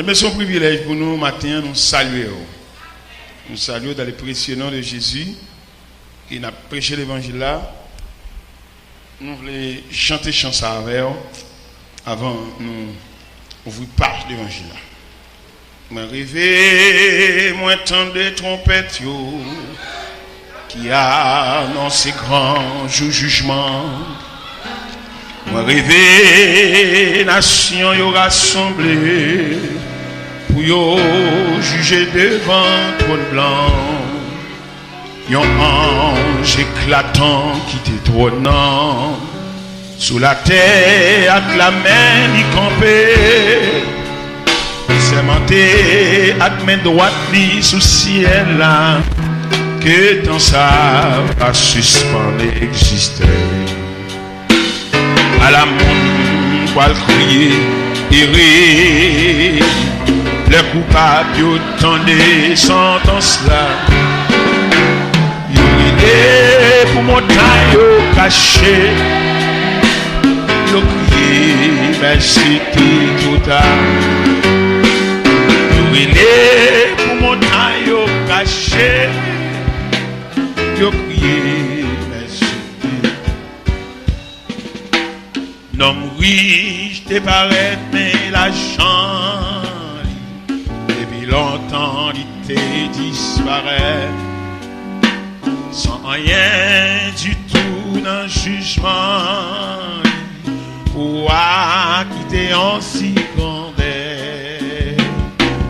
Mais c'est un privilège pour nous, matin, nous saluer. Nous saluons dans le précieux nom de Jésus, qui n'a prêché l'évangile là. Nous voulons chanter chanson avec eux avant nous ouvrir page l'évangile là. Moi rêvé, moi tant de trompettes qui a annoncé grand jugement. Moi rêvé, nation y rassemblée pour yo juger devant trône blanc. Yon ange éclatant qui t'étronnant sous la terre avec la main y campé, sermenté avec main droite li sous ciel là, que dans ça va suspendre exister. À la monde quoi crier et rire, le coupable yo tendait sentence là. Et pour montagne caché, yo crié merci tout à. Et pour montagne caché, yo crié merci. Non riche te paraît mais l'argent depuis longtemps il te disparaît. Sans rien du tout dans le jugement, pour quitter en si grande,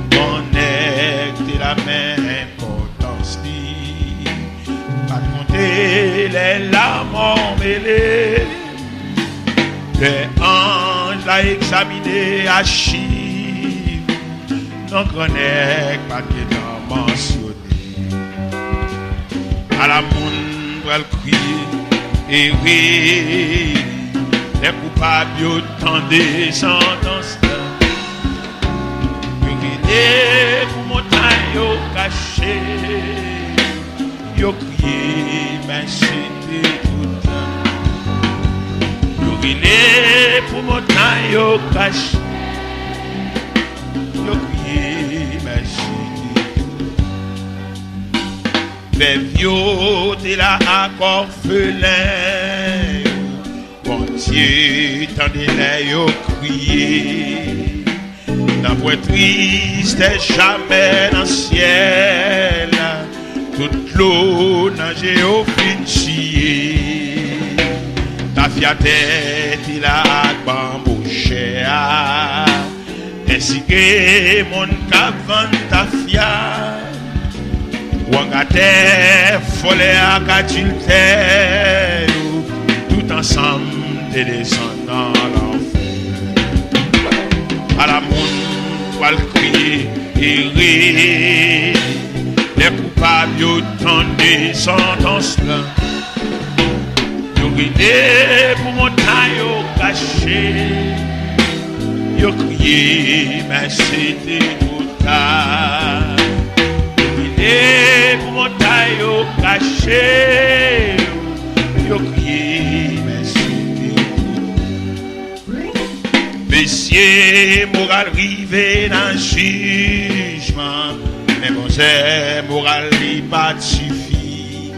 connecter la même importance, pas compter les larmes emmêlées, les anges l'a examiné à chiffre, non connect pas de temps mentionné. À la monde va le crier et rire, les coupables yo tendent sentence là. Yo crié pour montagne yo caché, yo crié mais c'était tout temps. Yo crié pour montagne yo caché, yo crié mais les vieux de la orphelin, bon Dieu, tendez-les au crier. La voix triste est jamais dans le ciel, toute l'eau nage au fin chier. Ta fiatette, il a bambouché, ainsi que mon cavant ta fiat. Wangate, folle à cadultère, tout ensemble des descendants l'enfer. À la monde, va le crier et rire, les coupables yo tendent sentence là. Yo grité pour montagne yo caché, yo crié mais c'était tout tard. Et pour montagne au caché, yo crié merci. Messieurs, moral rivé dans le jugement, mais bon c'est moral li pas suffit.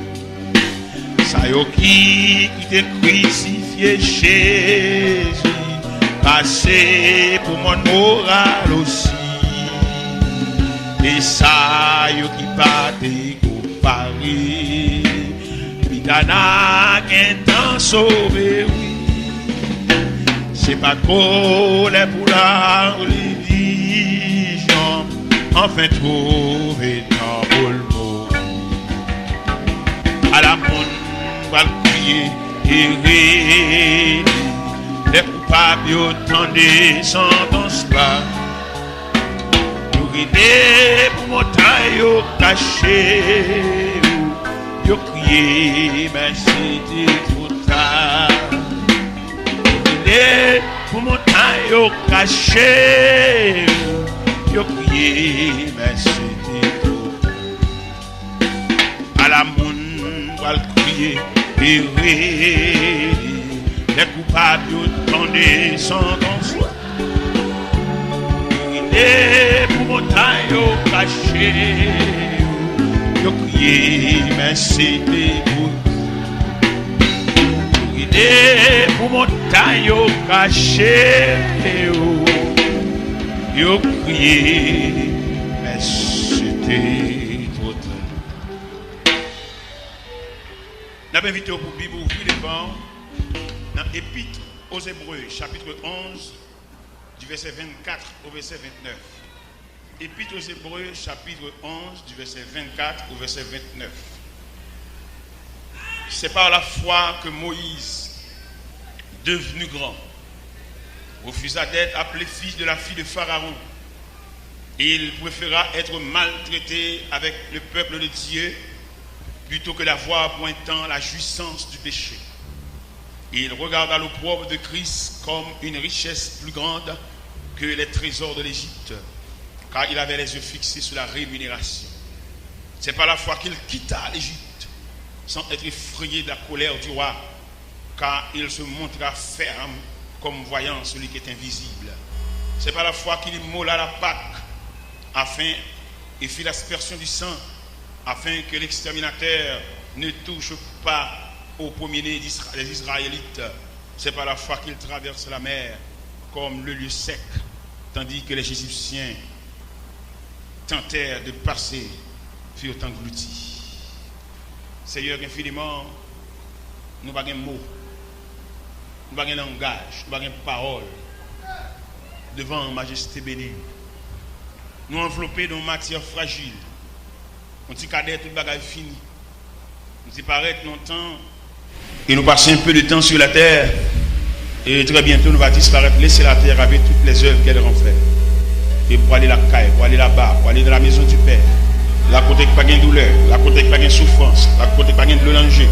Ça yo qui te crucifié Jésus, passé pour mon moral aussi. Et ça, yo qui pas décomparé, Pitana qu'un temps sauvé, oui. C'est pas qu'on est pour la religion, enfin trouver dans le mot. À la monde, va le crier et rire, les coupables yo tendent sentence là. Pour montagne yo caché, yo crié mais c'était trop tard. Pour montagne yo caché, yo crié mais c'était trop tard. À la monde va le crier et rire, les coupables yo tendent sentence là. guidé pour montagne cachée. Yo crié, mais c'était vous. Guidé pour montagne cachée. Yo crié, mais c'était trop tard. Nous avons invité pour Bible ouvrir les bancs dans l'Épître aux Hébreux, chapitre 11, du verset 24 au verset 29. Épître aux Hébreux, chapitre 11, du verset 24 au verset 29. C'est par la foi que Moïse, devenu grand, refusa d'être appelé fils de la fille de Pharaon. Et il préféra être maltraité avec le peuple de Dieu plutôt que d'avoir pointant la jouissance du péché. Et il regarda l'opprobre de Christ comme une richesse plus grande que les trésors de l'Égypte, car il avait les yeux fixés sur la rémunération. C'est par la foi qu'il quitta l'Égypte, sans être effrayé de la colère du roi, car il se montra ferme comme voyant celui qui est invisible. C'est par la foi qu'il immola la Pâque, afin et fit l'aspersion du sang, afin que l'exterminateur ne touche pas au premier-né des Israélites. C'est par la foi qu'il traverse la mer comme le lieu sec, tandis que les Égyptiens tentèrent de passer, furent engloutis. Seigneur, infiniment, nous n'avons pas de mots, nous n'avons pas de langage, nous n'avons pas de parole devant majesté bénie. Nous enveloppés dans matière fragile. On dit cadet tout le bagage fini. Nous dit paraître longtemps et nous passons un peu de temps sur la terre et très bientôt nous va disparaître, laisser la terre avec toutes les œuvres qu'elle rend fait. Et pour aller la caille, pour aller là-bas, pour aller dans la maison du Père, la côté qui pas de douleur, la côté qui pas de souffrance, la côté qui pas de danger,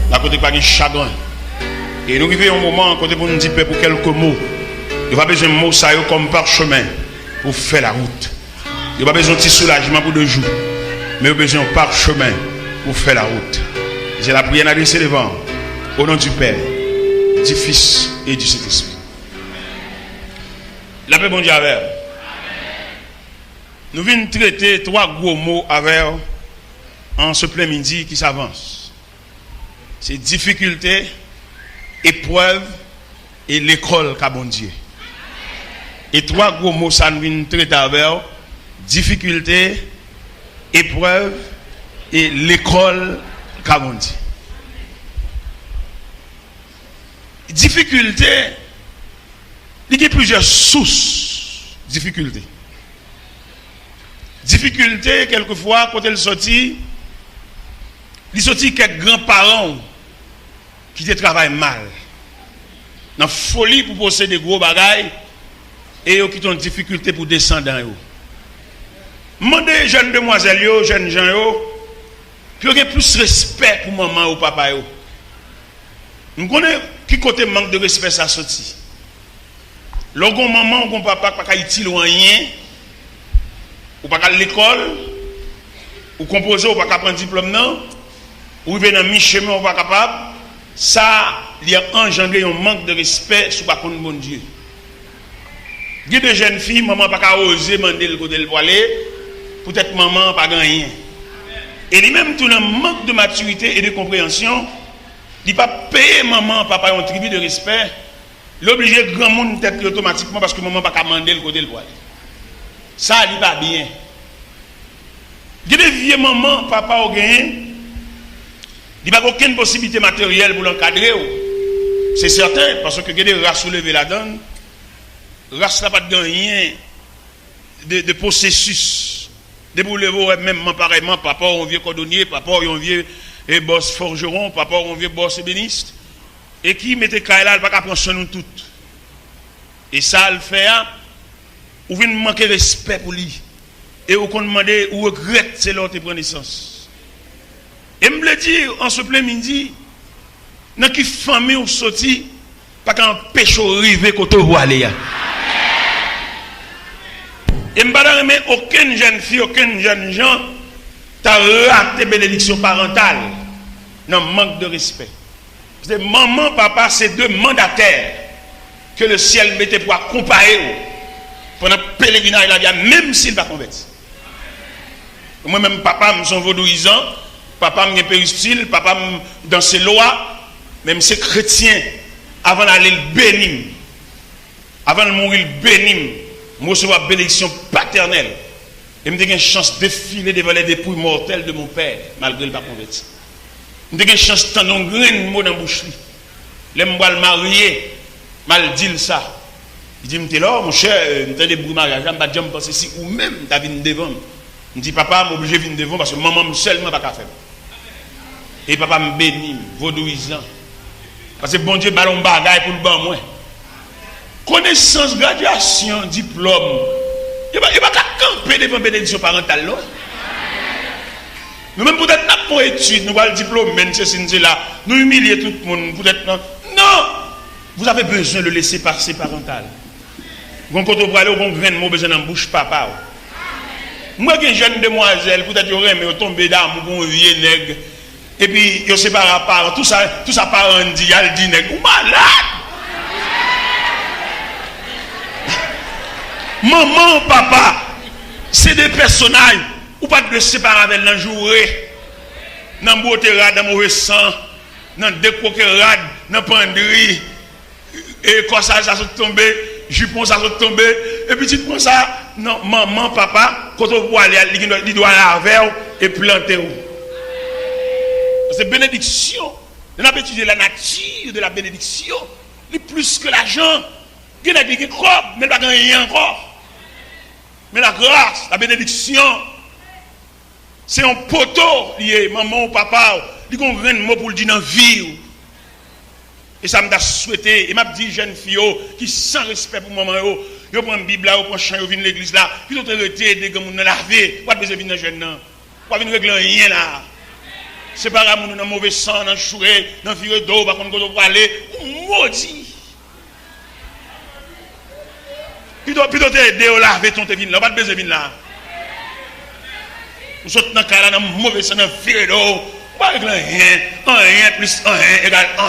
la côté qui pas de chagrin. Et nous vivons un moment côté pour nous dire pour quelques mots. Il n'y a pas besoin de mots ça comme parchemin pour faire la route. Il n'y a pas besoin de soulagement pour 2 jours, mais il y a besoin de parchemin pour faire la route. J'ai la prière adressée devant, au nom du Père, du Fils et du Saint-Esprit. La paix, bon Dieu, avec. Nous venons traiter 3 gros mots avec en ce plein midi qui s'avance. C'est difficulté, épreuve et l'école qu'a bon Dieu. Et 3 gros mots, ça nous vient traiter avec difficulté, épreuve et l'école qu'a bon Dieu. Difficulté, il y a plusieurs sources de difficulté. Difficulté, quelquefois, quand elle sortit, il sortit quelques grands-parents qui te travaillent mal. Dans la folie pour posséder des gros bagailles et qui ont difficulté pour descendre dans eux. Demandez jeunes demoiselles, jeunes gens, qui ont plus respect pour maman ou papa. Nous connaissons qui côté manque de respect ça sorti. Lorsqu'on maman ou papa pas utile ou rien, ou pas à l'école, ou composer ou pas prendre diplôme non, ou venir dans mi-chemin ou pas capable, ça il y a engendré un manque de respect sur pas contre bon Dieu. Il y a des jeunes filles, maman pas oser demander le côté pour aller, peut-être maman pas gagné. Et lui-même tout un manque de maturité et de compréhension, il pas payer maman papa un tribut de respect, l'obligé grand monde tête automatiquement parce que maman pas demander le côté pour aller. Ça il pas bien. Il y a des vieux mamans papa au gain, il n'y a pas aucune possibilité matérielle pour l'encadrer. C'est certain parce que il y a des races soulevées là-dedans. Race n'a pas de rien de processus. De boulevard même pareillement, papa on vieux cordonnier, papa on vieux boss forgeron, papa on vieux boss ébéniste, et qui mettait là, il pas qu'à prendre soin nous toutes. Et ça le fait, ou vient manquer respect pour lui, et ou qu'on demande ou regrette c'est l'autre prend naissance. Et me le dire en ce plein midi, dans qui famille ou sorti, pas qu'un péché arrivé côté où aller. Et je ne remets aucune jeune fille, aucun jeune gens t'a raté bénédiction parentale. Non, manque de respect. Parce que maman, papa, c'est 2 mandataires que le ciel mettait pour accompagner. pendant pèlerinage la vie, même s'il va convertir. Moi-même, papa, je suis vaudouisant, papa, je suis péristyle, papa, dans ses lois, même c'est chrétien, avant d'aller le bénir, avant de mourir le bénir, je recevoir bénédiction paternelle. Et je me une chance de défiler devant les dépouilles mortelles de mon père, malgré le pas converti. Je me une chance de tendre un grain de mot dans la bouche. Je me le marier, mal dit ça. Il dit, je là, mon cher, je suis des mariage, je ne vais pas penser si ou même tu as venu devant. Je dis, papa, je suis obligé de venir devant parce que maman seulement ne va pas faire. Et papa me bénit, vaudouisant. Parce que bon Dieu, ballon bagaille pour le ban moi. Connaissance, graduation, diplôme. Il ne va pas camper devant la bénédiction parentale. Nous même peut-être pas pour études, nous avons le diplôme, même c'est là. Nous humilier tout le monde, peut-être non. Non! Vous avez besoin de le laisser passer parental. Quand vous allez au bon grain de mots, besoin d'en bouche papa. Moi, qui suis une jeune demoiselle, peut-être que j'aurais tombé d'amour pour un vieux nègre. Et puis, je ne sais pas, part, tout ça parent dit, il y a le dit nègre. Ou malade! Maman, papa, c'est des personnages. Ou pas de séparer avec dans jouer. Dans beauté rade, dans mauvais sang, dans décoquer rade, dans penderie. Et quand ça se tombe, jupon ça se tombe. Et puis tu prends ça, non, maman, papa, quand on voit aller, il doit laver et planter. C'est bénédiction. On a étudié la nature de la bénédiction. Il plus que l'argent. Il y a des crop, mais il n'y a rien encore. Mais la grâce, la bénédiction, c'est un poteau lié, maman ou papa, il y a un mot pour le dire dans la vie. Et ça m'a souhaité, et m'a dit, jeune fille, qui sans respect pour maman, ils prennent une Bible là, ils prennent un chant, ils viennent à l'église là, ils ont arrêté des gens qui ont lavé, pas besoin de venir dans jeune là, pas venir régler rien là. C'est pas grave, nous dans mauvais sang, dans choué, dans fire d'eau, par contre, on va aller, maudit. Puis t'aider à laver ton vin là, pas besoin de venir là. Nous sommes dans le cas là, dans mauvais sang, dans fire d'eau, pas régler rien, rien plus 1 égale 1.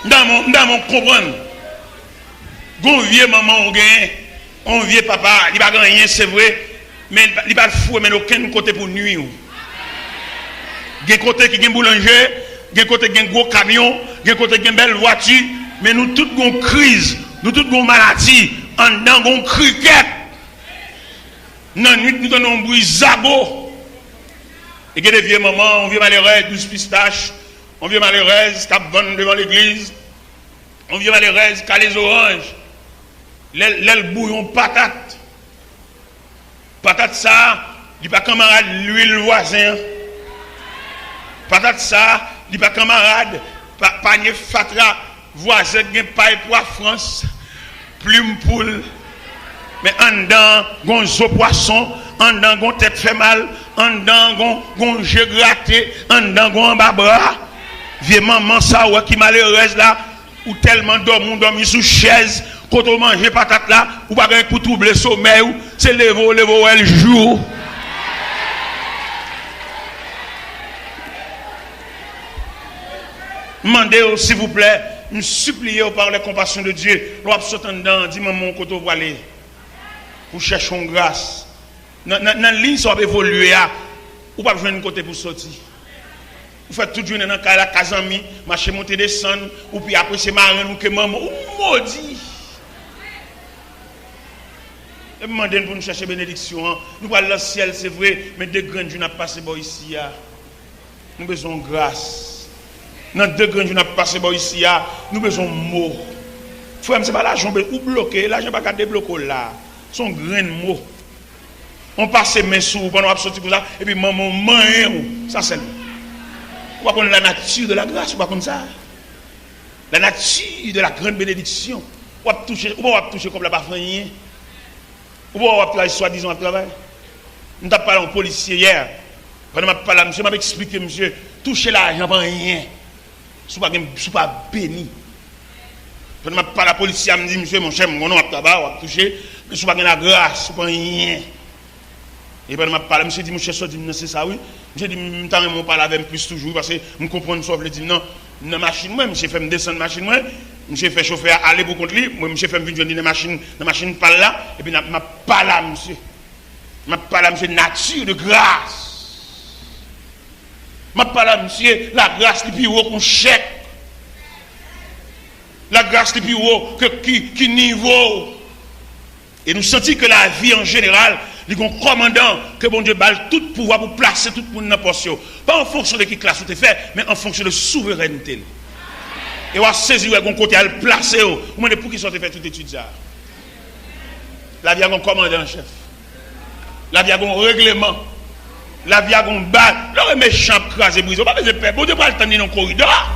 Dans mon comprendre, gon vieux maman on gagne, on vieux papa, il va rien c'est vrai, mais il va fou mais aucun côté pour nuire. Gen côté qui gen boulanger, gen côté gen gros camion, gen côté gen belle voiture, mais nous toutes gon crise, nous toutes gon maladie, en dedans gon cricket. Non nuit nous donnons un bruit zago. Et gen des vieux mamans, on vieux malheureux 12 pistaches. On vient malheureuse, qui vend devant l'église. On vient malheureuse, qui a les oranges. L'aile bouillon patate. Patate ça, il pas camarade l'huile voisin. Patate ça, il pas camarade panier fatra voisin qui paille pour la France. Plume poule. Mais en dedans, gon zo poisson, en dedans, gon tête fait mal, en dedans, gon jeu gratté, en dedans, gon bas. Vieux maman ça qui malheureuse là ou tellement dormi sous chaise quand on mange patate là ou pas pour troubler sommeil c'est levo elle joue. Demandez s'il vous plaît, me suppliez par la compassion de Dieu, l'on sortir dedans, dit maman quand on va aller pour chercher une grâce. Dans la ligne ça va évoluer ou pas besoin de côté pour sortir. Vous faites tout journée dans la Kazami, marcher, monter, descendre, ou puis après c'est marrant ou que maman, ou maudit. Et demandez pour nous chercher bénédiction. Nous allons le ciel, c'est vrai, mais deux grandes jours n'a passé ici. Nous avons besoin de grâce. Dans deux grandes jours n'a passé ici, nous avons besoin de mots. Frère, ce n'est pas l'argent ou bloqué, l'argent n'est pas débloqué là. Ce sont grands mots. On passe mes sous pendant qu'on sortir pour ça, et puis maman, ça c'est. On va connaître la nature de la grâce, on va connaître ça. La nature de la grande bénédiction. On va toucher comme la pas rien. On va travailler soi-disant à travail. Nous avons parlé à un policier hier. Quand je parlé, monsieur m'a expliqué, monsieur, toucher l'argent pas rien. Ce n'est pas béni. Quand je parlé à la policier, il me dit, monsieur, mon cher, mon nom à tabac, on va toucher, mais ce n'est pas la grâce, ce n'est pas rien. Et quand je parlé, monsieur dit, mon cher, c'est ça, oui. J'ai dit, je parle avec plus toujours parce que je comprends ce que je dis. Non, dans machine moi, monsieur fait me descendre machine moi, monsieur fait chauffeur aller pour contre lui, moi monsieur fait me venir dans machine pas là et puis m'a pas là monsieur. M'a pas là monsieur nature de grâce. M'a pas là monsieur la grâce qui plus haut qu'on chèque. La grâce qui plus haut que qui niveau. Et nous sentons que la vie en général, il y a un commandant que bon Dieu balle tout pouvoir pour placer tout le monde dans la portion. Pas en fonction de qui classe tu fait, mais en fonction de souveraineté. Et on va saisir un côté à le placer. Vous me demandez pour qui sont fait toute étude ça. La vie a un commandant chef. La vie a un règlement. La vie a un balle. Leur méchant crasé brisé. On va pas besoin de peur. Bon Dieu va le tenir dans le corridor.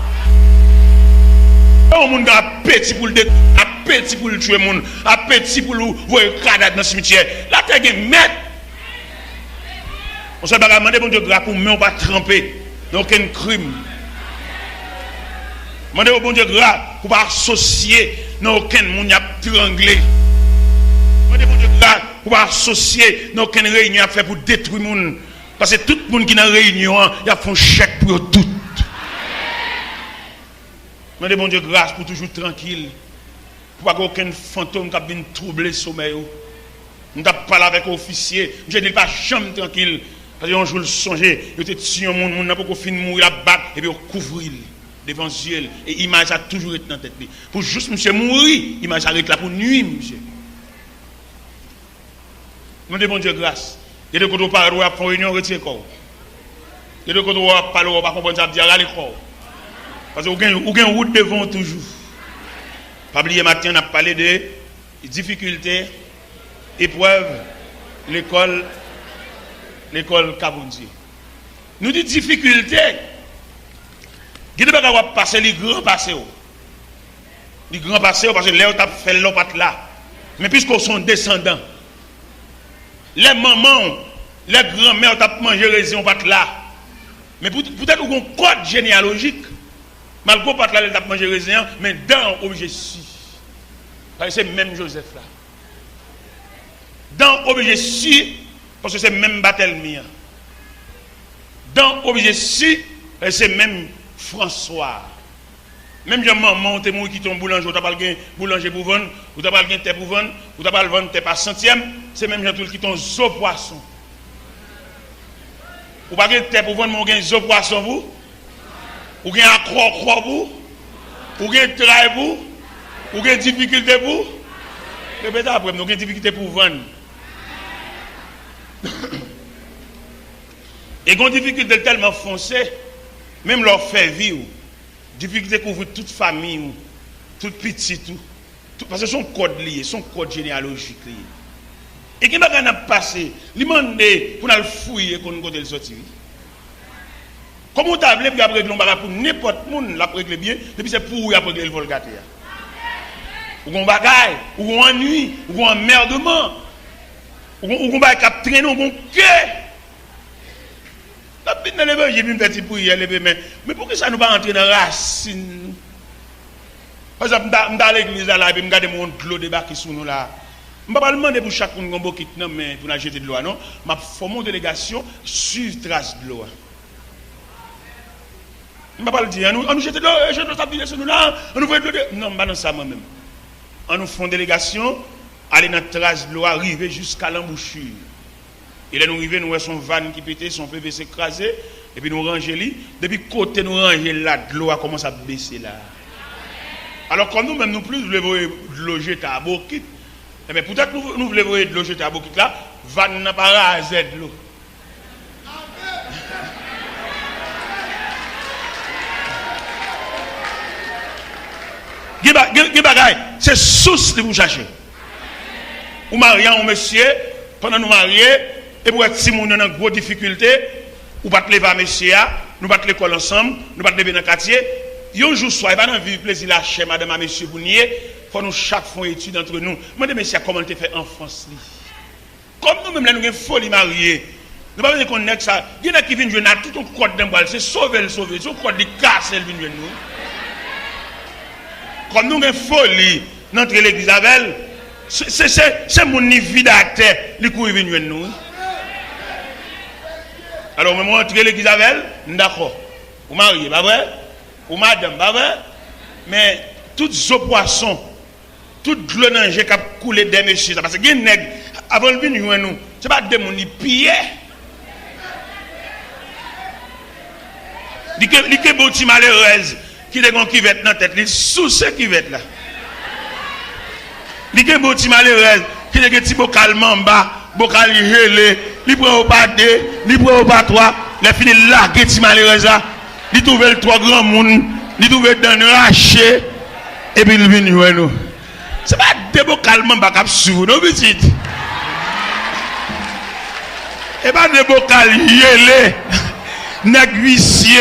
On monde appétit pour le détruire, appétit pour le tuer monde, appétit pour le voir cadavre dans le cimetière. La terre est maître. On se bat demander bon Dieu grâce pour mais on va tremper dans aucun crime. Demandez au bon Dieu grâce pour pas associer dans aucun monde a trianglé. Demandez bon Dieu grâce pour pas associer dans aucune réunion à faire pour détruire monde parce que tout le monde qui dans réunion, il a fait un chèque pour tout. Demandez bon Dieu grâce pour toujours tranquille. Pour pas qu'aucun fantôme qui vienne troubler le sommeil. Je ne parle avec l'officier. Je ne dis pas chambre tranquille. Parce que un jour, le songer, il était tué un monde, n'a pas fini de mourir, la battre, et puis il couvrir devant Dieu. Et l'image a toujours été dans la tête. Pour juste monsieur mourir, l'image a été là pour nuire, monsieur. Demandez bon Dieu grâce. Il y a des côtés où on parle, on va faire une réunion, retirer le corps. Il y a des côtés où on va parler, on va comprendre ça, dire, allez, corps. Parce que vous avez une route devant toujours. Pas oublier matin, on a parlé de difficultés, épreuves, l'école Kabounzi. Nous disons difficultés. Vous ne pouvez pas passer les grands passés. Les grands passés, parce que les autres ont fait l'autre là. Mais puisqu'ils sont descendants, les mamans, les grands-mères ont mangé les autres là. Mais peut-être qu'ils ont un code généalogique. Malgré pas là, il a mangé raisin, mais dans objet si. Parce que c'est même Joseph là. Dans objet si, parce que c'est même Barthélemy. Dans objet si, c'est même François. Même si maman, tu es qui tombe boulanger, tu as pas boulanger pour vendre, ou tu as pas le thé pour vendre, ou tu as pas le vendre thé par centième, c'est même gens qui tombe zo poisson. Ou pas le thé pour vendre, mais vous zo poisson vous. Ou bien à croire vous, ou bien travail vous, ou bien difficulté vous. Répétez après, nous avons difficulté pour vendre. Et quand difficulté tellement foncée, même leur fait vivre, difficulté couvre toute famille, toute petite, tout, parce que son code lié, son code généalogique lié. Et qui m'a passé, il m'a demandé pour nous fouiller qu'on nous le sortir. Comment tu as voulu pour régler pour n'importe qui, la régler bien, et puis c'est pour régler le volgate. Ou un bagaille, ou un ennui, ou un emmerdement, ou un bagaille qui traîne, ou un cœur. La petite j'ai vu une petite prière, mais pourquoi ça ne va pas entrer dans la racine? Par exemple, je suis à l'église là, et je regarde mon clos débarquer sur nous là. Je ne vais pas demander pour chaque monde qui est pour la jeter de l'eau, non? Je forme une délégation sur trace de l'eau. Je ne vais pas le dire, on nous jette de l'eau, je ne sais pas sur nous là, on nous fait de l'eau. Non, je ne vais pas ça moi-même. On nous fait une délégation, aller dans la trace de l'eau, arriver jusqu'à l'embouchure. Et là, nous arrivons, nous voyons son van qui pétait, son PVC écrasé, et puis nous rangeons lui. Depuis côté, nous rangeons là, de l'eau a commencé à baisser là. Alors, quand nous-mêmes, nous plus, nous voulons de l'eau jeter à Bokit, eh bien, peut-être que nous voulons de l'eau jeter à Bokit là, van n'a pas rasé de l'eau. C'est source de vous chercher. Vous mariez un monsieur, pendant nous marier, et pour être si nous avons une grosse difficulté, ou pas te lever à monsieur, nous pas te l'école ensemble, nous pas te lever dans le quartier. Un jour soir, il va dans le plaisir la chez madame à monsieur Bounier, pour nous chaque fois étude entre nous. Moi, je monsieur, comment tu fait enfance? Comme nous-mêmes, nous avons une folie mariée. Nous ne pouvons pas connaître ça. Il y en a qui viennent jouer dans tout un code d'un bal, c'est sauver. C'est un code de casse, elle vient nous. Comme nous avons une folie dans l'église Isabelle, c'est mon niveau d'acteur qui court venir nous. Alors, moi, entrer l'église Isabelle, d'accord. Vous mariez, pas vrai? ou madame, pas vrai? Mais toutes les poissons, toute l'eau qui a coulé des messieurs, parce que les nègres, avant de venir nous, ce n'est pas des gens qui pillent. Il y a des gens malheureuses qui ont qui vêtent dans la tête, sous ce qui vêtent là. Il y a des gens malheureuses qui ont des petits bocal mamba, bocal gelé, ils prennent au pas deux, ils prennent au pas trois, les finissent là, les petits malheureuses là, ils trouvent le trois grands monde, ils trouvent dans le raché, et puis ils viennent voir nous. Ce n'est pas des bocal mamba qui sont sur nous, petit. Et pas des bocal gelé. Nèg huissier,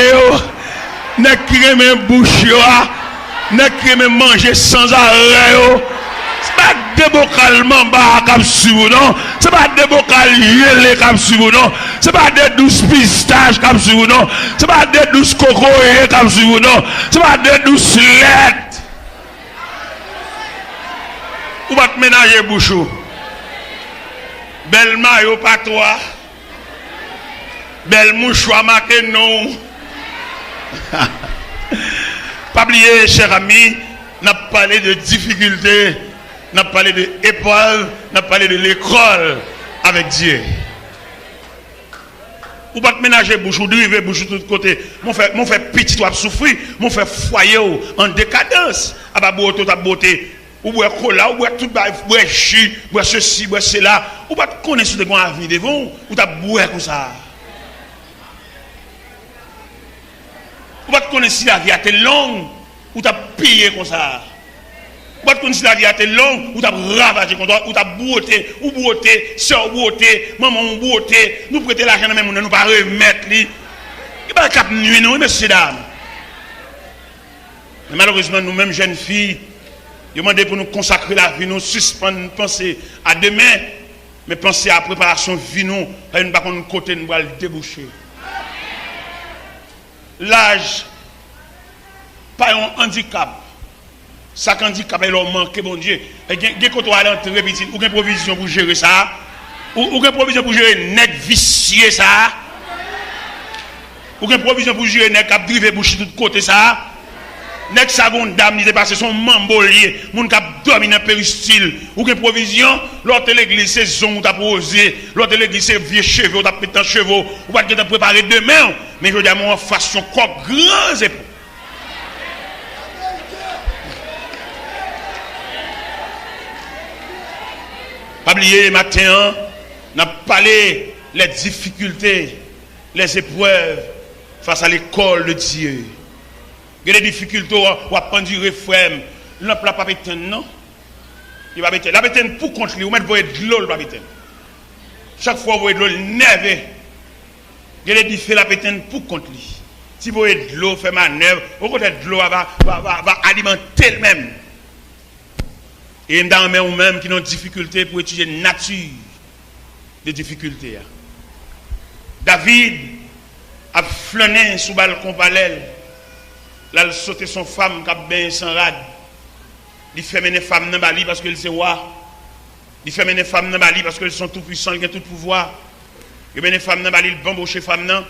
nèg crème bouche, nèg crème manger sans arrêt. C'est pas des bocal mamba comme sur non, c'est pas des bocal yélé comme sur non, c'est pas des douces pistaches comme sur non, c'est pas des douces cocoyées comme sur non, c'est pas des douces lettres. Ou va te ménager bouchou. Belle maillot pas toi. Belle mouchoir marqué non. Pas oublier, chers amis, n'a parlé de difficultés, n'a parlé de épreuves, n'a parlé de l'école avec Dieu. Ou pas te ménager bouche ou driver bouche de tous côtés. Mon fait petit ou souffrir, mon fait foyer en décadence. À pas beauté ta beauté. Ou boire cola, ou boire tout boire jus, boire ceci, boire cela. Ou pas te connaître de bon avenir devant ou ta boire comme ça. Ou pas te connaître si la vie a été longue, ou t'as payé comme ça. Ou pas te connaître si la vie a été longue, ou t'as ravagé comme ça, ou t'as beauté, ou beauté, soeur beauté, maman beauté, nous prêter l'argent même, nous pas remettre. Il n'y a pas de cap nuit, nous, messieurs, dames. Mais malheureusement, nous-mêmes, jeunes filles, nous demandons pour nous consacrer la vie, nous suspendre, penser à demain, mais penser à la préparation de vie, nous, et nous pas qu'on côté, nous allons déboucher. L'âge, pas un handicap. Ça, handicap, il a manqué, bon Dieu. Et quand on va l'entrer, ou une provision pour gérer ça, ou une provision pour gérer net vicieux ça, ou une provision pour gérer net cap drivé bouche de tous côtés ça, net seconde dame, il est passé son mambolier, mon cap domine un péristyle, ou une provision, l'autre l'église, c'est zon où t'as posé, l'autre l'église, c'est vieux cheveux, ou t'as pété un cheveu, ou pas te préparer demain, mais je dis à mon façon, quoi, grands épaules. Pas oublier matin, on a parlé les difficultés, les épreuves face à l'école de Dieu. Il y a des difficultés, on va prendre du réfrème. L'homme n'a pas pété, non? Il va péter. La pété pour contre lui, ou même vous voyez de l'eau, il va péter. Chaque fois vous voyez de l'eau, il nerve. Il y a des difficultés, la pété pour contre lui. Si vous voyez de l'eau, fait manœuvre, au contraire de l'eau va alimenter elle-même. Et dans les mêmes qui ont des difficultés pour étudier la nature des difficultés. David a flâné sous le balcon palais. Là, il a sauté son femme qui a bien sans rade. Il fait mener femme dans Bali parce qu'elle sait roi. Il fait mener femme dans Bali parce qu'elles sont tout puissants, ils ont tout pouvoir. Il mène femme dans Bali, il bamboche femme dans.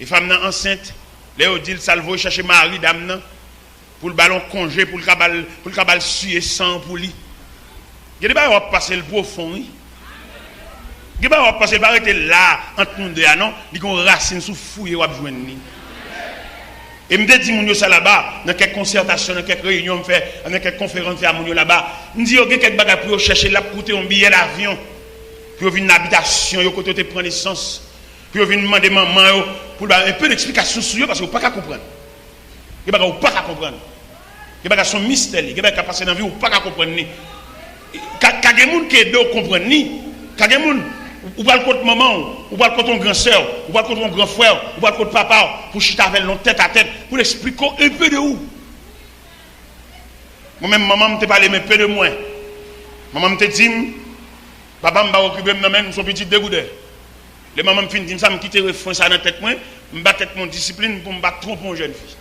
Et femme dans enceinte. Léo dit, il salvo chercher mari dame pour le ballon congé, pour le cabal suer sang pour lui. Il y a des gens qui passer le profond. Il y a des gens qui passer là, entre nous deux, non? Ils ont racine sous fouille ou joindre. Et je me dis, ça là-bas, dans quelques concertations, dans quelques réunions, dans quelques conférences là-bas, je me dis, il y a quelques bagages pour chercher là, pour coûter un billet d'avion, pour venir dans l'habitation, pour côté prendre l'essence, pour venir demander maman, pour un peu d'explication sur eux, parce que vous ne pouvez pas comprendre. Il y a des gens qui ne pouvez pas comprendre. Il y a des gens qui sont mystères, il y a des gens qui passent dans la vie, vous ne pouvez pas comprendre. Quand il y a des gens qui ne comprennent pas, quand il y a des gens ou pas le côté maman, ou pas le côté ton grand soeur, ou pas le côté ton grand frère, ou pas le côté papa, pour chiter avec l'on tête à tête, pour l'expliquer un peu de où. Moi-même, maman me parlé un peu de moi. Maman me dit, papa m'a occupé de même son petit dégoûté. Les mamans me finissent ça, me quitter le refrain ça dans la tête, moi, me battre mon discipline pour me battre trop pour une jeune fille.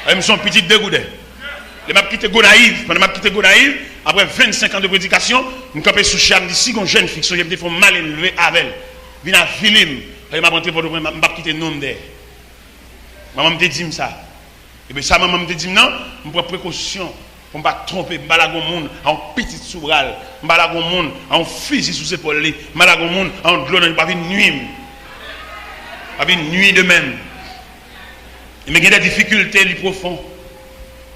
Elle me son petit dégoûté. Je m'a quitté Gonaïve, pendant m'a quitté Gonaïve, après 25 ans de prédication, je me campé sous char, je me dis si une jeune fille, je me fais mal élevé avec elle. Viens à Philim, elle m'a rentré pour m'a quitté nom d'air. Maman me dit ça. Et bien ça, maman me dit non, je prends précaution pour ne pas tromper, je ne pas monde en petit soubral, je ne pas monde en fusil sous ses épaules, je ne pas monde en de l'eau, je ne pas nuit. Pas nuit de même. Mais il y a des difficultés les profondes.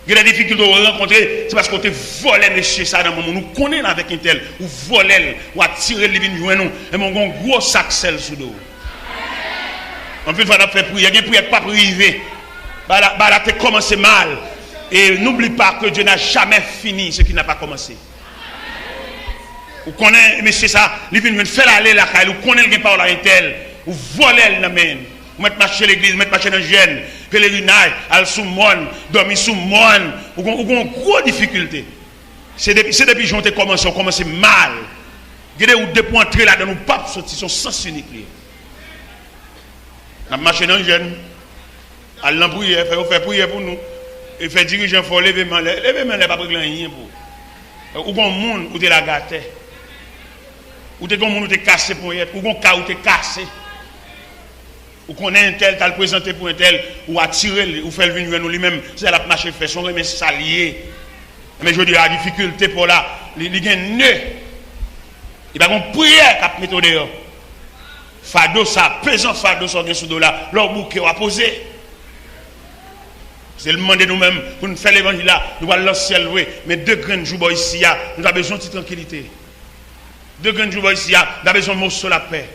Il y a des difficultés à rencontrer, c'est parce qu'on te volé monsieur ça dans le moment. Nous connaissons avec un tel, ou volé, ou attiré les vignes joindre nous, et mon gros sac sel sous dos. En plus, il faut faire prière, il y a une prière pas privée. Là, tu commencé mal. Et n'oublie pas que Dieu n'a jamais fini ce qui n'a pas commencé. Vous connaissez, monsieur ça, il vient faire aller la caille, vous connaissez le parole à un tel, vous volez le même. Vous mettez marcher l'église, vous mettez marcher dans le jeune, pèlerinage, aller sous monde, dormir sous monde, vous avez une grosse difficulté. C'est depuis que j'ai commencé, on commence mal. Il y a des points entrer là dans nos papes, ils sont sens uniques. On a marché dans le jeune, à l'embrouiller, faire prier pour nous, et faire diriger, il faut lever main, pas pour rien pour. Ou bon monde, ou de la gâté. Ou de bon monde, ou de cassé pour y être, ou bon cas, ou de cassé. Ou qu'on ait un tel, t'as le présenté pour un tel, ou attirer, ou faire venir nous lui-même, c'est la marche fait son remède salier. Mais je dis la difficulté pour là, il y a un nœud. Il y a une prière qui mettre dehors. Fado, ça, pesant fado, ça, sous dos là, leur bouquet à poser. C'est le moment de nous-mêmes pour nous faire l'évangile là, nous allons lancer louer. Mais deux grands jours ici, nous avons besoin de tranquillité. Deux grands jours ici, nous avons besoin de morceau la paix.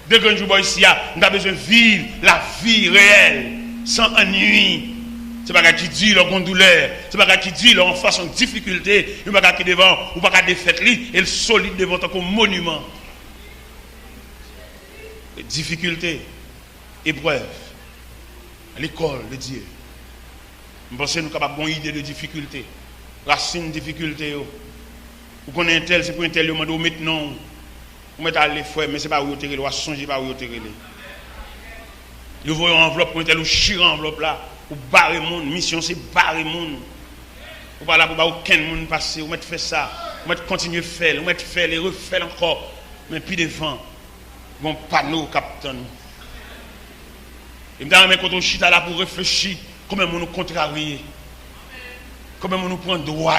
Deux grands jours ici, nous avons besoin de vivre la vie réelle, sans ennui. C'est pas qui dit leur grande douleur, c'est pas qui dit leur en face en difficulté, c'est pas qui devant, ou pas qui défaite lui, et le solide devant comme monument. Difficulté, épreuve, l'école de Dieu. Je pense que nous sommes capables d'avoir une idée de difficulté. Racine difficulté. Vous connaissez un tel, c'est pour un tel, vous mettez maintenant. Vous mettez à l'effort, mais ce n'est pas où vous tirez, vous songez pas où vous tirez. Vous voyez une enveloppe pour un tel, vous chirez enveloppe là. Vous barrez le monde, mission c'est barrer le monde. Vous ne pouvez pas aucun monde passer, vous mettez faire ça, vous mettez continuer à faire, vous mettez faire, les refaire encore. Mais puis devant, bon panneau capitaine. Et maintenant, quand on chita là pour réfléchir, comment on nous contrarie, comment on nous prend droit,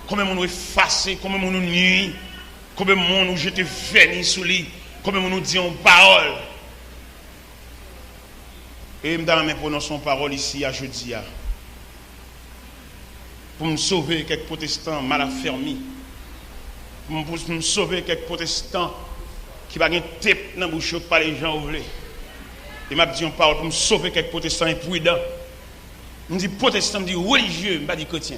comment on nous efface, comment on nous nuit, comment on nous jette vernis sous lui, comment on nous dit en parole. Et madame, nous prononçons parole ici à jeudi, pour me sauver quelques protestants mal affermis, pour me sauver quelques protestants qui n'ont pas de tête dans la bouche par les gens ouvrés. Et m'a dit en parole pour me sauver quelques protestants imprudents. Je dis protestant, je dis religieux, je ne dis pas chrétien.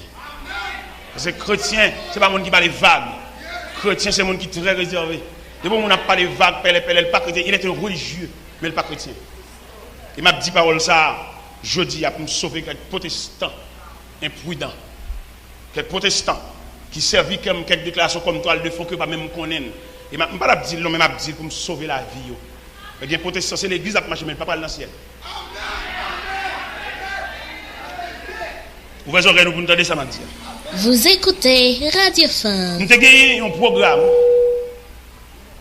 Parce que chrétien, ce n'est pas le monde qui parle vague. Chrétien, c'est le monde qui est très réservé. De bon, on n'a pas les vagues, il n'est pas chrétien, il est un religieux, mais il n'est pas chrétien. Et m'a dit parole ça, jeudi, pour me sauver quelques protestants imprudents. Quelques protestants qui servent comme quelques déclarations comme toile de fond que pas même connaître. Et je ne vais pas dire non, mais je dire pour me sauver la vie. Eh bien, protestant, c'est l'église qui marche, mais pas dans le ciel. Vous voyez, nous pour nous entendre ça, m'a dit. Vous écoutez Radio Fin. Nous avons gagné un programme.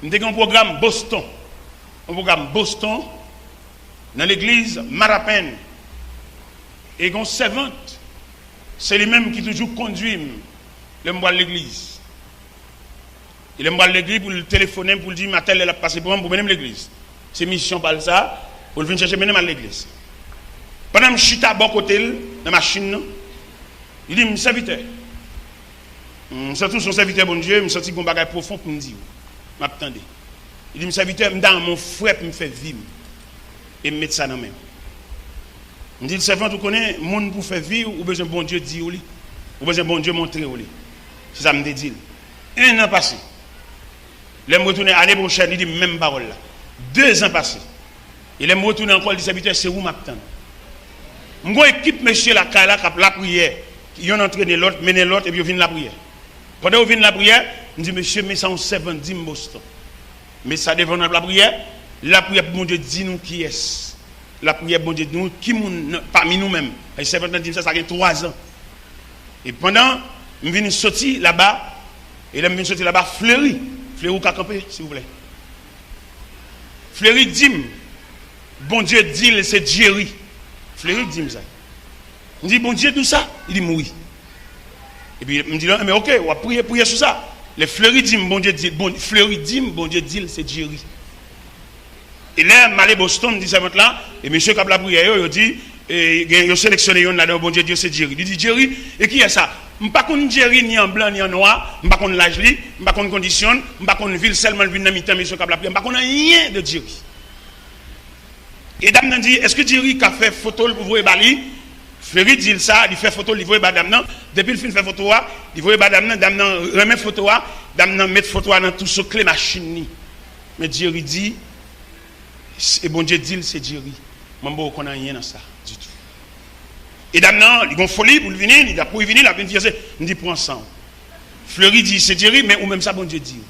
Nous avons un programme Boston. Un programme Boston dans l'église Marapen. Et une servante, c'est lui-même qui toujours conduit le mois de l'église. Il aime l'église pour le téléphoner, pour le dire, ma telle, elle a passé pour venir à l'église. C'est mission par ça, pour venir chercher à l'église. Pendant que je suis à bon côté, dans la machine, il dit, mon serviteur. Je suis son serviteur, bon Dieu, je suis un bagage profond pour me dire. M'attendez. Il dit, mon serviteur, je dans mon frère pour me faire vivre. Et me mettre ça dans la main. Je dis, le servant, tu connais, le monde pour faire vivre, ou besoin de bon Dieu dire, ou besoin de bon Dieu montrer. C'est ça que je me dis. Un an passé. Je me retourne l'année prochaine, il dit même parole là. 2 ans passés. Il me retourne encore, il dit, serviteur, c'est où m'attendre. Je vais équipe monsieur la Kala qui a la prière. Ils ont entraîné l'autre, mené l'autre, et puis ils viennent la prière. Pendant qu'ils viennent la prière, je dis, monsieur, mais ça, on sait 10 Boston. Mais ça devant la prière pour mon Dieu, dis-nous qui est. La prière, bon Dieu, nous, qui parmi nous-mêmes. Et c'est maintenant, ça fait 3 ans. Et pendant, je viens sortir là-bas, et là, je viens sortir là-bas, Fleury. Fleury ou Kakapé, s'il vous plaît. Fleury dit, bon Dieu dit, c'est Jerry. Fleury dit ça. Je dis, bon Dieu, tout ça? Il dit, oui. Et puis, il me dit, mais ok, on va prier sur ça. Les fleuris disent, bon Dieu dit, bon Dieu dit, c'est Jerry. Et là, je suis Boston, dit ça là, et monsieur qui a la prière, il dit, il a sélectionné là, bon Dieu, c'est Jerry. Il dit, Jerry, et qui est ça? Je ne sais pas Jerry ni en blanc ni en noir, je ne sais pas l'âge, je ne sais pas condition, je ne sais pas ville seulement le vin mi-temps, monsieur qui a la prière, je ne sais rien de Jerry. Et dame nan dit, est-ce que Jerry a fait photo pour vous et Bali? Fleury dit ça, il fait photo, il voit dame nan. Depuis le film fait photo, il voit dame nan remet photo, dame nan met photo dans tout ce clé machine. Mais Jerry dit, et bon Dieu dit, c'est Jerry. Moi, je ne connais rien dans ça du tout. Et dame nan, il a une folie pour venir, il a pour venir, il a venir dire, il dit pour ensemble. Fleury dit, c'est Jerry, mais ou même ça, bon Dieu dit.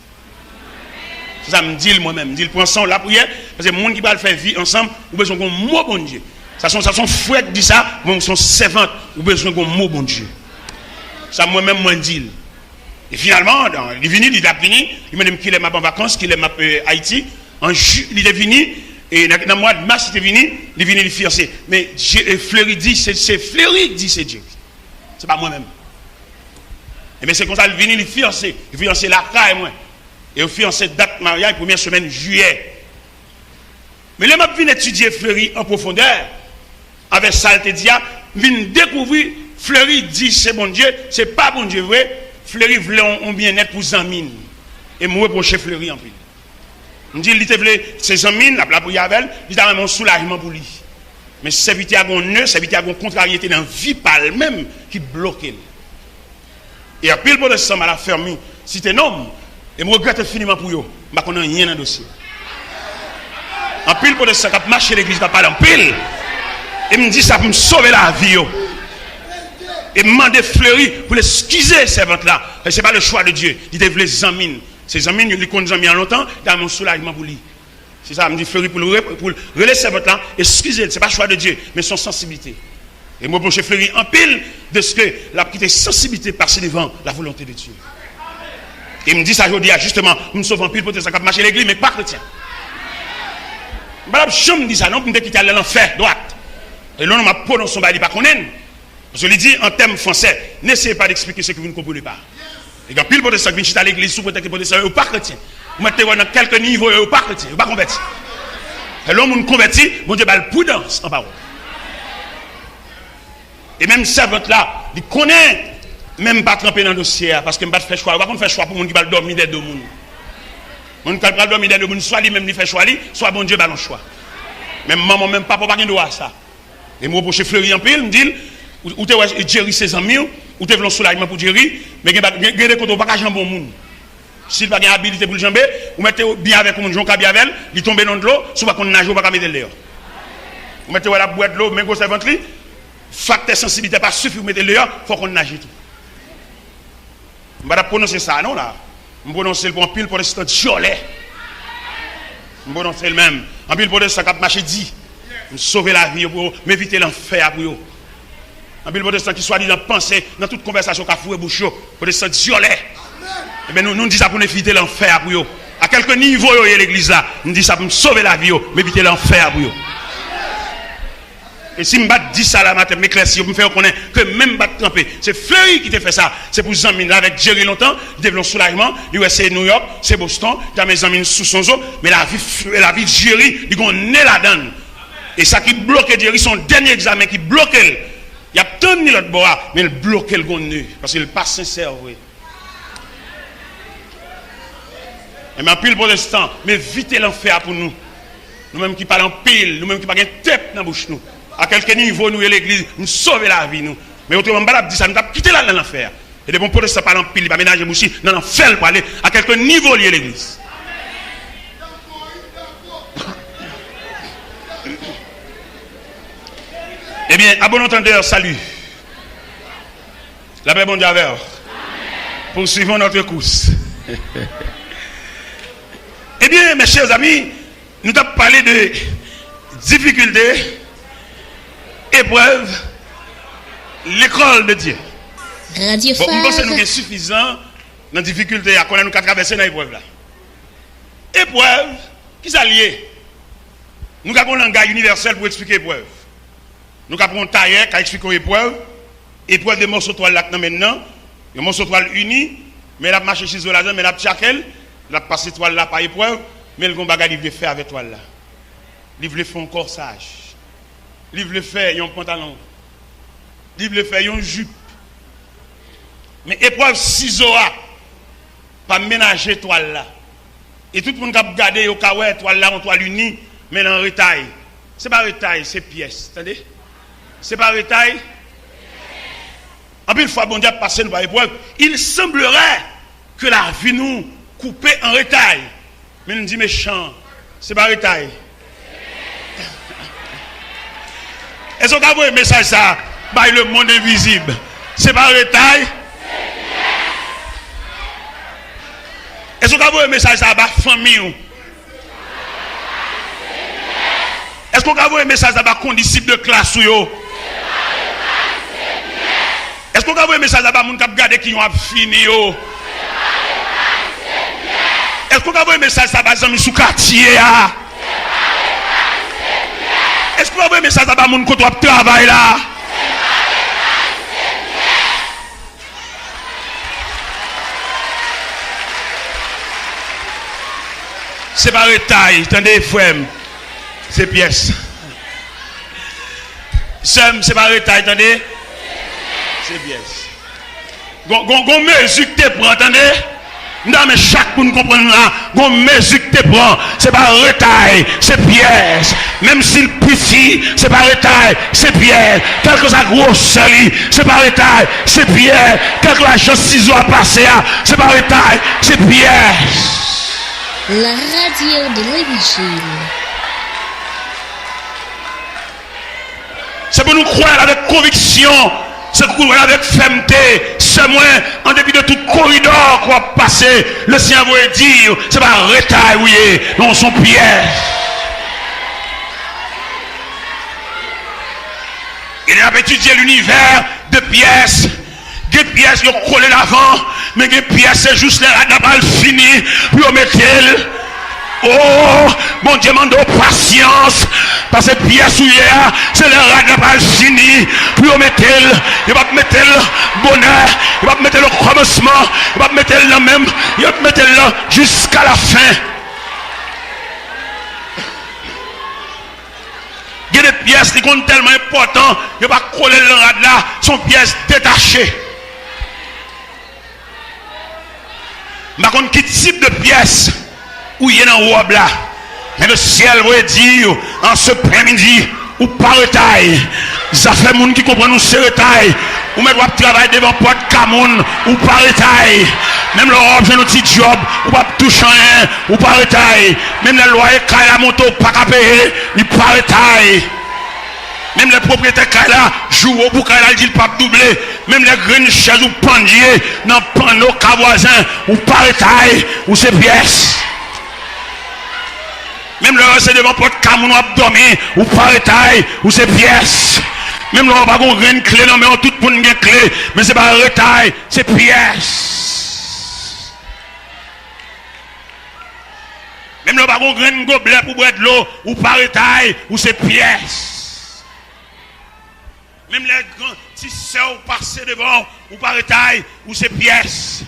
Ça me dit moi-même, me dit pour ensemble la prière, parce que les gens qui veulent faire vie ensemble, ou besoin d'un mot bon Dieu. Ça sont frères qui disent ça, mais sont servantes, ou besoin d'un mot bon Dieu. Ça moi-même, moi dit. Et finalement, il est venu, il a venu, il m'a dit qu'il est en vacances, qu'il est à Haïti. Il est venu, et dans le mois de mars, il est venu, il est venu le fiancé. Mais Fleury dit, c'est Fleury qui dit c'est Dieu. C'est pas moi-même. Et bien c'est comme ça, il est venu le fiancé la caille, moi. Et au fiancé date mariage, première semaine juillet. Mais là, je viens étudier Fleury en profondeur. Avec ça, je dis, je viens découvrir, Fleury dit c'est bon Dieu, c'est pas bon Dieu vrai. Fleury voulait un bien-être pour Zamine. Et moi, reprocher Fleury en plus. Je dis, il voulait ses Zamine, la prière avec elle, il a un soulagement pour lui. Mais c'est vite à un nœud, c'est vite à une contrariété dans la vie par elle-même qui bloque. Et à pile pour de ça, à la ferme, si tu es un homme, et je regrette infiniment pour eux. Je ne connais rien dans le dossier. En pile pour de ça, quand je marche à l'église, je parle en pile. Et me dit ça pour me sauver la vie. Et me demander Fleury pour l'excuser, ces ventes-là. Ce n'est pas le choix de Dieu. Il devait les zamines. Ces zamines, il les connaît en longtemps, il a mon soulagement pour lui. C'est ça, me dit Fleury pour relayer ces ventes-là. Excusez, ce n'est pas le choix de Dieu, mais son sensibilité. Et moi, je Fleury en pile de ce que la petite sensibilité passe devant la volonté de Dieu. Et il me dit ça aujourd'hui, justement, je me sauve en pile pour ça, quand je marche à l'église, mais pas chrétien. Je me dis ça, non, pour me quitter l'enfer, droite. Et là, on m'a prononcé son bail, pas qu'on aime. Je lui dis en termes français, n'essayez pas d'expliquer ce que vous ne comprenez pas. Et quand pile pour ça, je viens à l'église, sous prétexte pour ça, vous pas chrétien. Vous mettez dans quelques niveaux, vous pas chrétien, vous pas converti. Et l'homme, on converti, bon Dieu, la prudence en parole. Et même servante là, il connaît. Même pas tremper dans le dossier, parce que je ne vais pas faire choix. Je ne vais pas faire choix pour les gens qui veulent dormir des deux mondes. Les gens qui veulent dormir des deux mondes, soit lui-même fait choix, soit bon Dieu balance choix. Même maman, même papa, pas de droit à ça. Et moi, pour chez Fleury en pile, me dit, ou tu es Jerry 16 ans, ou tu es un soulagement pour Jerry, mais il y a des côtés où pas de bon monde. S'il n'a pas d'habilité pour le jamber, vous mettez bien avec mon Jean Cabiavel, il tombe dans de l'eau, soit qu'on nage ou pas mettre de l'air. Vous mettez la boîte de l'eau, mais vous savez, facteur sensibilité pas suffit, vous mettez de l'air, il faut qu'on nage tout. Je ne vais pas prononcer ça, non là. Je vais prononcer le bon pile pour l'instant violet. Je vais prononcer le même. En pile pour l'instant, quand marché dit, sauver la vie pour m'éviter l'enfer pour eux. En pile pour l'instant, qui soit dit dans penser, dans toute conversation qu'a foué bouche, pour l'instant violet. Et bien nous disons ça pour éviter l'enfer pour eux. À quelques niveaux, l'église là, nous disons ça pour sauver la vie, m'éviter l'enfer pour eux. Et si je dis ça là, je m'éclaircis, je me fais reconnaître que même pas tremper. C'est Fleury qui te fait ça. C'est pour Zamine là avec Jerry longtemps, il développe soulagement, c'est New York, c'est Boston, tu as mes Zamine sous son eau, mais la vie de Jerry, il est là-dedans. Et ça qui bloque Jerry, son dernier examen qui bloque, il y a tant de l'autre bois, mais il bloque le nœud, parce qu'il n'est pas sincère. Oui. Et ma pile pour l'instant, mais évitez l'enfer pour nous. Nous-mêmes qui parlons pile, nous-mêmes qui parlons tête dans la bouche nous. À quelques niveaux, nous, l'église, nous sauver la vie, nous. Mais autrement, on dit ça, nous avons quitté là dans l'enfer. Et les bons protestants parlent en pile, ils vont ménager aussi dans l'enfer pour aller à quelques niveaux liés l'église. Eh bien, à bon entendeur, salut. La paix, bon Dieu, avec. Poursuivons notre course. Eh bien, mes chers amis, nous avons parlé de difficultés, épreuves, l'école de Dieu. Radio Bon, Phare. je pense que nous sommes suffisants dans la difficulté à connaître nous traverser dans l'épreuve là. Épreuve, qui s'allie. Nous avons un langage universel pour expliquer l'épreuve. Nous avons un tailleur qui explique l'épreuve. Épreuve de morceaux de toile là maintenant. Un morceau de toile uni. Mais la marche chez la mais la tchakel. La passe toile là par épreuve. Mais le gon bagage il veut faire avec toile là. Il veut faire un corsage. Il veut faire un pantalon. Il veut faire une jupe. Mais épreuve ciseaux pas ménager toile là. Et tout le monde qui a regardé au cas où toile là, on toile unie, mais dans retail. C'est pas retail, c'est pièce. Attendez? C'est pas retail. En plus, une fois bon Dieu passé par épreuve, il semblerait que la vie nous coupe en retail. Mais nous dit méchant, c'est pas retail. Est-ce qu'on a vu un message ça par le monde invisible? C'est pas retail. Est-ce qu'on a vu un message à la famille? Est-ce qu'on a vu un message à la condisciple de classe? Est-ce qu'on a vu un message à la monde qui a regardé qui ont fini? Est-ce qu'on a vu un message à la amis sous quartier? Est-ce qu'on a vu un message à la monde qui a travaillé là? C'est pas retail, attendez frère, c'est pièce. C'est pas retail, attendez, c'est pièce. Gon mesure que tu prends, attendez. Non mais chaque monde comprend là, gon mesure que tu prends, c'est pas retail, c'est pièce. Même s'il petit, c'est pas retail, c'est pièce. Quel que soit gros sali, c'est pas retail, c'est pièce. Quel que la chose ciseaux à passer, c'est pas retail, c'est pièce. La radio de l'Évangile. C'est pour nous croire avec conviction, c'est pour nous croire avec fermeté. C'est moi, en dépit de tout corridor qu'on va passer, le Seigneur va dire, c'est pas retail, oui, non, son piège. Il a étudié l'univers de pièces. Des pièces qui ont collé l'avant, mais des pièces c'est juste la balle finie, pour mettre. Oh, mon Dieu, demande patience, parce que pièce où c'est la balle finie, pour mettre. Il va mettre le bonheur, il va mettre le commencement, il va mettre le même, il va mettre le jusqu'à la fin. Il y a des pièces qui sont tellement importantes, il va coller le rad là, sont pièces détachées. Par contre, quel type de pièce où il y a dans le robe là? Mais le ciel va dire en ce après-midi ou par retail. Ça fait des gens qui comprennent nous c'est retail. Ou même doit travailler devant porte Camoun ou par retail. Même le robe, j'ai un petit job, ou pas toucher rien, ou par retail. Même les loyers, quand la moto, pas qu'à payer, il par retail. Même les propriétaires qui là jouent au bout quand il dit pas doublé. Même les graines chaises ou pendiers dans le panneau cas voisin ou par taille ou ces pièces. Même le reste devant porte Camoun abdomen ou par taille ou ces pièces. Même le pas une graine clé non mais on tout pour une clé mais c'est pas retail, c'est pièces. Même le pas une graine gobelet pour boire de l'eau ou par taille ou ces pièces. Même les grands petits sœurs passés devant ou par taille ou ces pièces.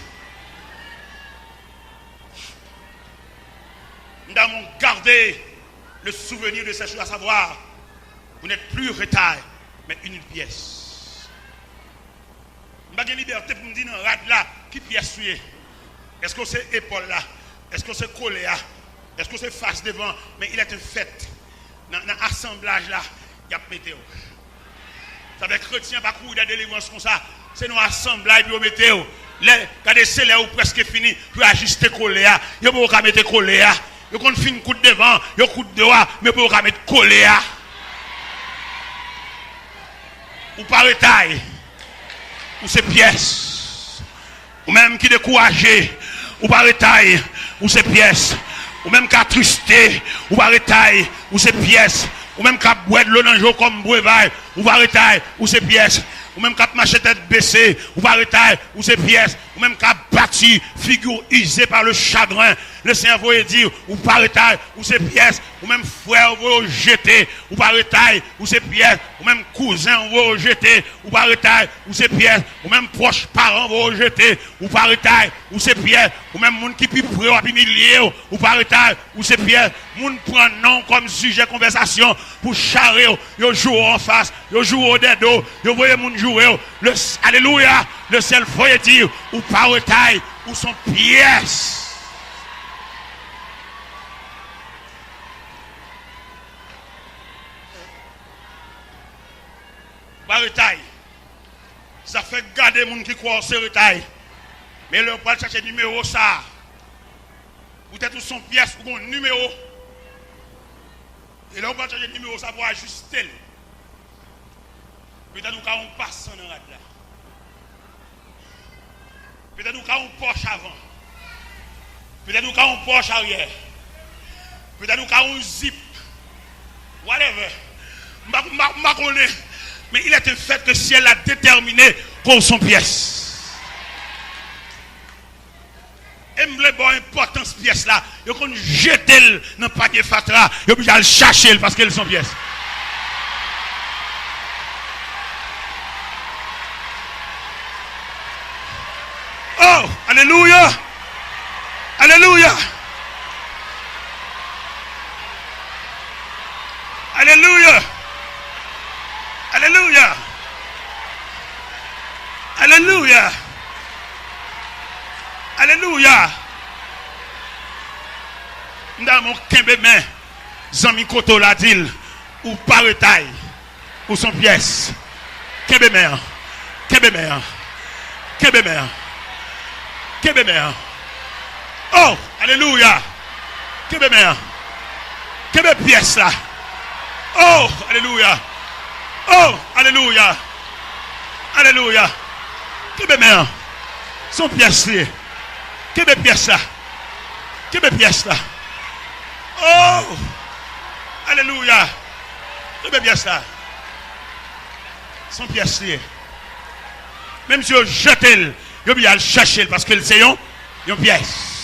Nous avons gardé le souvenir de ces choses, à savoir, vous n'êtes plus retail, mais une pièce. Nous avons liberté pour nous dire dans rad là, qui pièce est. Est-ce que c'est épaule là? Est-ce que c'est collé là? Est-ce que c'est face devant? Mais il est un fait. Dans l'assemblage là, il y a météo. Ça fait chrétien pas courir de délivrance comme ça. C'est nous assemblage puis météo. Regardez c'est là où presque fini pour ajuster collé là. Il faut pas mettre collé là. Il faut fin coup devant, il coup de dehors, mais pour pas mettre collé là. Ou par retail. Ou ces pièces. Ou même qui découragé, ou par retail, ou ces pièces. Ou même qui attristé, ou par retail, ou ces pièces. Ou même qui boit de l'eau dans le jour comme breuvage, ou par retail, ou ces pièces. Ou même qui marche tête baissée, ou par retail, ou ces pièces. ou même qu'à bâti, figure usée par le chagrin. Le Seigneur veut dire, ou par taille, ou ces pièces, ou même frère veut jeter, ou par taille, ou ces pièces, ou même cousin veut jeter, ou par taille, ou ces pièces, ou même proches parents veut jeter, ou par taille, ou ces pièces, ou même monde qui peut près ou humilier, ou par taille, ou ces pièces, monde prend nom comme sujet de conversation pour charrer, yo joue en face, yo joue au dedo, yo voyez monde jouer, alléluia, le ciel faut dire, ou par taille, ou son pièce. Par retail. Ça fait garder les gens qui croient au retail. Mais le pas chercher numéro ça. Peut-être son pièce ou un numéro. Et là on va chercher numéro ça pour ajuster. Peut-être nous on passe dans la là. Peut-être nous on Porsche avant. Peut-être nous on Porsche arrière. Peut-être nous on zip. Whatever. Ma connais. Mais il est un fait que le ciel a déterminé qu'on son pièce. Et me bon importance pièce là, il faut jeter dans le paquet fatra, il faut le chercher parce qu'elles sont pièces. Oh, alléluia. Alléluia. Alléluia. Alléluia. Alléluia. Alléluia. Dans mon kembe main, Zami Koto la dit, ou par taille, ou son pièce. Kembe main. Kembe main. Kembe main. Kembe main. Oh, alléluia. Kembe main. Kembe pièce là. Oh, alléluia. Oh, alléluia. Alléluia. Quelle mère. Son pièce là. Quelle pièce là. Quelle pièce là. Oh, alléluia. Quelle pièce là. Son pièce là. Même si vous jetez, vous allez chercher parce que c'est une pièce.